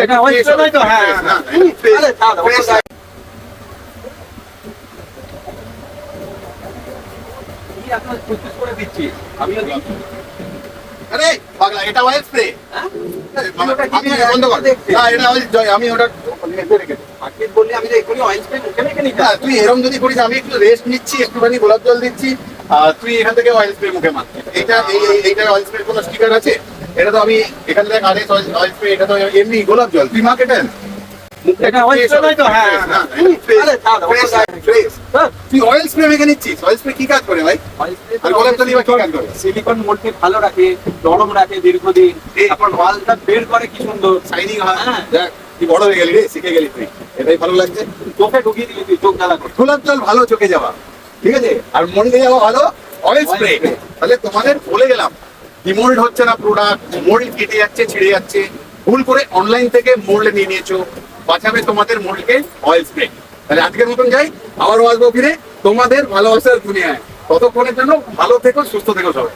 এটা oil spray নয় তো? হ্যাঁ আরে দাও দাও। কি আপনার প্রসেস করে দিচ্ছি আমিও দিচ্ছি। আরে পাগলা, এটা অয়েল স্প্রে। হ্যাঁ আমি বন্ধ কর না, এটা অয়েল জয়, আমি ওটা রেখে আজকে বললে আমি তো এখনই অয়েল স্প্রে মুখে মেখে নিতাম। তুই এরকম যদি করিস, আমি একটু রেস্ট নিচ্ছি, একটুখানি গোলাপ জল দিচ্ছি, আর তুই এখান থেকে অয়েল স্প্রে মুখে মার। এইটা এইটা অয়েল স্প্রে কোনো স্টিকার আছে? এটা তো আমি এখান থেকে আরেস অয়েল স্প্রে, এটা তো এমনি গোলাপ জল, তুই মাকে দেন। এটা অয়েল স্প্রে নয় তো? হ্যাঁ আরে দাও দাও। তুই অয়েল স্প্রে মেখে নিচ্ছিস? অয়েল স্প্রে কি কাজ করে ভাই? আর গোলাপ জলই বা কি কাজ করে? সিলিকন মোল্ডকে ভালো রাখে, নরম রাখে দীর্ঘদিন, তারপর মালটা বের করে কি সুন্দর শাইনিং হয়। হ্যাঁ। দেখ তুই বড় হয়ে গেলি রে, শিখে গেলি তুই, এটাই ভালো লাগছে। চোখে ঢুকিয়ে দিলি তুই, চোখ জ্বালা করে। গোলাপ জল ভালো চোখে যাওয়া, ঠিক আছে, আর মন্ডে যাওয়া ভালো অয়েল স্প্রে। তাহলে তোমাদের বলে গেলাম, ডিমোল্ড হচ্ছে না প্রোডাক্ট, মোল্ড কেটে যাচ্ছে, ছিঁড়ে যাচ্ছে, ভুল করে অনলাইন থেকে মোল্ড নিয়ে নিয়েছো, বাঁচাবে তোমাদের মোল্ডকে অয়েল স্প্রে। তাহলে আজকের মতন যাই, আবারও আসবো ফিরে তোমাদের ভালোবাসার দুনিয়ায়। ততক্ষণের জন্য ভালো থেকো, সুস্থ থেকো সবাই।